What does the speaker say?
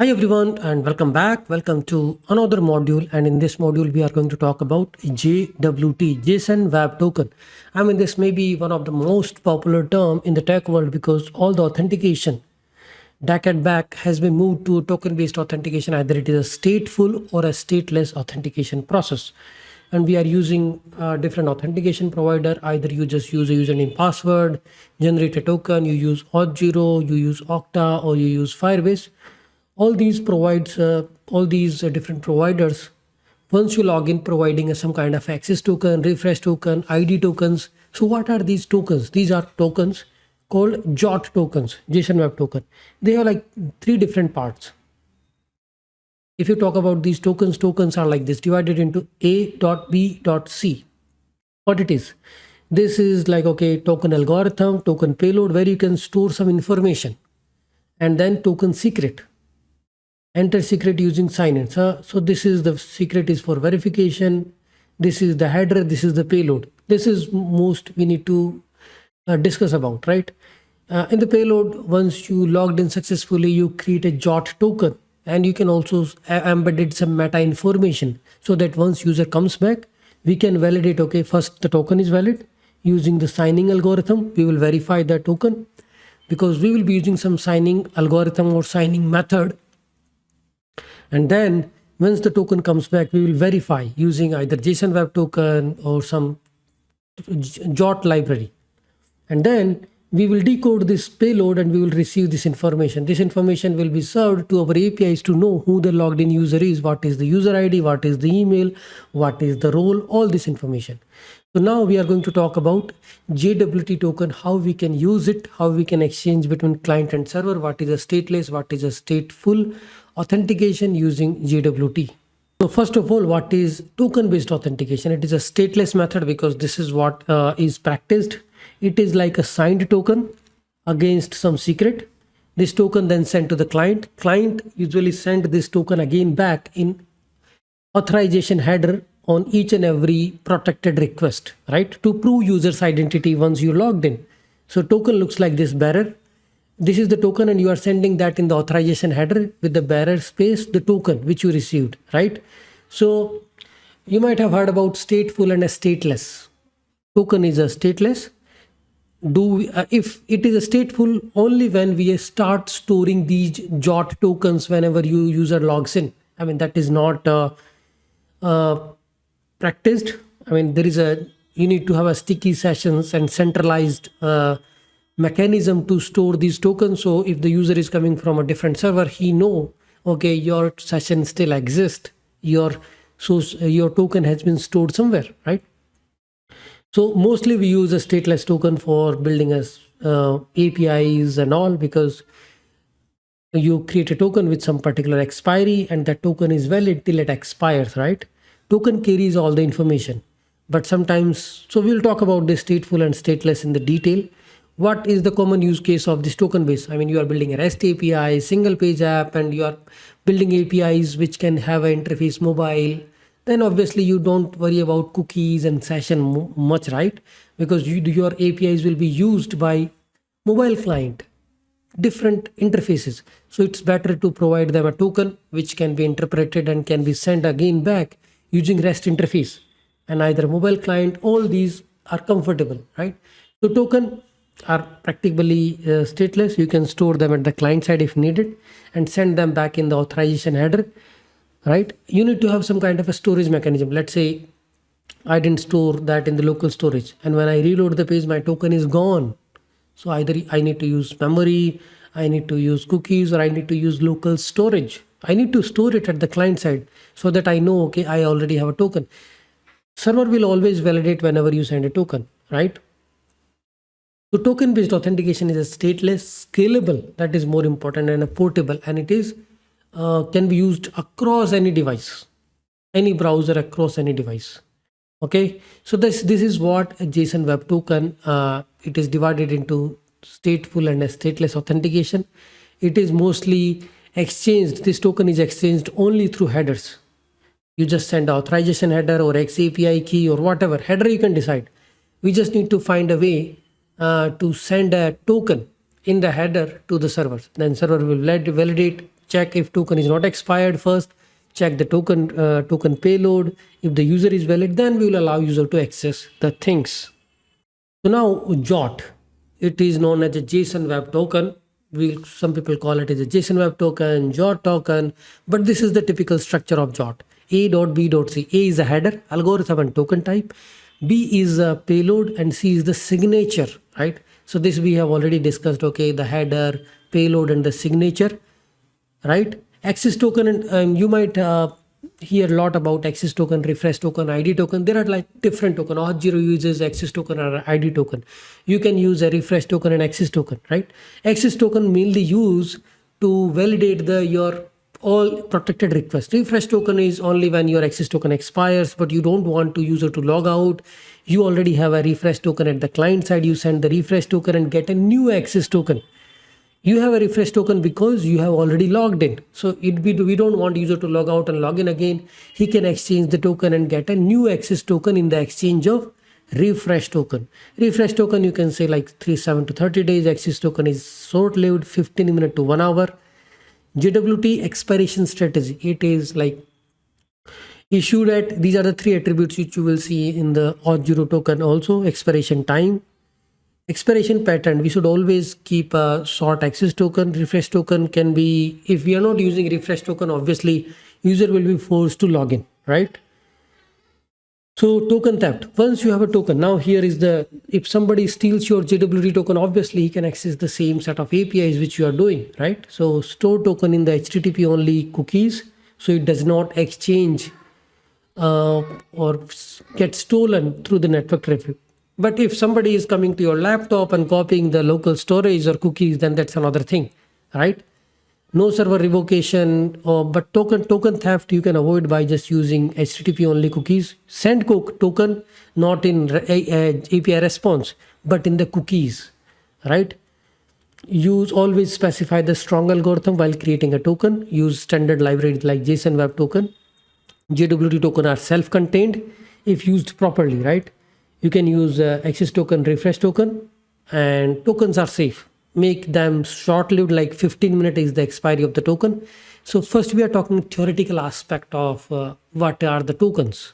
Hi everyone and welcome back. Welcome to another module, and in this module we are going to talk about JWT, JSON Web Token. I mean, this may be one of the most popular term in the tech world because all the authentication decade back has been moved to token-based authentication. Either it is a stateful or a stateless authentication process, and we are using different authentication provider. Either you just use a username password, generate a token, you use Auth0, you use Okta, or you use Firebase. All these different providers, once you log in, providing some kind of access token, refresh token, ID tokens. So what are these tokens? These are tokens called JWT tokens, JSON Web Token. They have like three different parts. If you talk about these tokens are like this, divided into A.B.C. What it is? This is like, okay, token algorithm, token payload, where you can store some information, and then token secret. Enter secret using sign-in. So this is the secret is for verification. This is the header. This is the payload. This is most we need to discuss about, right? In the payload, once you logged in successfully, you create a JWT token, and you can also embed some meta information so that once user comes back, we can validate. Okay, first the token is valid. Using the signing algorithm, we will verify that token because we will be using some signing algorithm or signing method. And then once the token comes back, we will verify using either JSON Web Token or some JWT library. And then we will decode this payload and we will receive this information. This information will be served to our APIs to know who the logged in user is, what is the user ID, what is the email, what is the role, all this information. So now we are going to talk about JWT token, how we can use it, how we can exchange between client and server, what is a stateless, what is a stateful authentication using JWT. So first of all, what is token-based authentication? It is a stateless method because this is what is practiced. It is like a signed token against some secret. This token then sent to the client. Client usually send this token again back in authorization header on each and every protected request, right? To prove user's identity once you logged in. So token looks like this bearer. This is the token, and you are sending that in the authorization header with the bearer space, the token which you received, right? So you might have heard about stateful and a stateless. Token is a stateless. If it is a stateful, only when we start storing these JWT tokens whenever you user logs in. I mean, that is not practiced. I mean, you need to have a sticky sessions and centralized mechanism to store these tokens. So if the user is coming from a different server, he know, okay, your session still exists. Your token has been stored somewhere, right? So mostly we use a stateless token for building APIs and all, because you create a token with some particular expiry and that token is valid till it expires, right? Token carries all the information, but sometimes, so we'll talk about the stateful and stateless in the detail. What is the common use case of this token base? I mean, you are building a REST API, single page app, and you are building APIs which can have an interface mobile. Then obviously you don't worry about cookies and session much, right? Because your APIs will be used by mobile client, different interfaces. So it's better to provide them a token which can be interpreted and can be sent again back using REST interface. And either mobile client, all these are comfortable, right? So token are practically stateless. You can store them at the client side if needed and send them back in the authorization header, right? You need to have some kind of a storage mechanism. Let's say I didn't store that in the local storage, and when I reload the page, my token is gone. So either I need to use memory, I need to use cookies, or I need to use local storage. I need to store it at the client side so that I know, okay, I already have a token. Server will always validate whenever you send a token, right? So token-based authentication is a stateless, scalable, that is more important, and a portable, and it is can be used across any device, any browser, across any device. Okay, so this is what a JSON Web Token. It is divided into stateful and a stateless authentication. It is mostly exchanged. This token is exchanged only through headers. You just send authorization header or XAPI key or whatever header you can decide. We just need to find a way to send a token in the header to the server. Then server will validate, check if token is not expired first, check the token payload. If the user is valid, then we will allow user to access the things. So now JWT, it is known as a JSON Web Token. Some people call it as a JSON Web Token, JWT token, but this is the typical structure of JWT. A.B.C. A is a header, algorithm and token type. B is a payload and C is the signature, right? So this we have already discussed, okay, the header, payload and the signature, right? Access token, and you might hear a lot about access token, refresh token, ID token. There are like different token. Auth0 uses access token or ID token. You can use a refresh token and access token, right? Access token mainly used to validate your all protected requests. Refresh token is only when your access token expires, but you don't want to user to log out. You already have a refresh token at the client side. You send the refresh token and get a new access token. You have a refresh token because you have already logged in. So we don't want user to log out and log in again. He can exchange the token and get a new access token in the exchange of refresh token. Refresh token, you can say like 7 to 30 days. Access token is short-lived, 15 minutes to 1 hour. JWT expiration strategy. It is like issued at, these are the 3 attributes which you will see in the Auth0 token also. Expiration time. Expiration pattern, we should always keep a short access token. Refresh token can be, if we are not using refresh token, obviously user will be forced to log in, right? So token theft, once you have a token, now here is if somebody steals your JWT token, obviously he can access the same set of APIs which you are doing, right? So store token in the HTTP only cookies, so it does not exchange or get stolen through the network traffic. But if somebody is coming to your laptop and copying the local storage or cookies, then that's another thing, right? No server revocation, but token theft you can avoid by just using HTTP only cookies. Send token not in API response, but in the cookies, right? Always specify the strong algorithm while creating a token. Use standard libraries like JSON Web Token. JWT token are self-contained if used properly, right? You can use access token, refresh token, and tokens are safe. Make them short-lived, like 15 minutes is the expiry of the token. So first we are talking theoretical aspect of what are the tokens.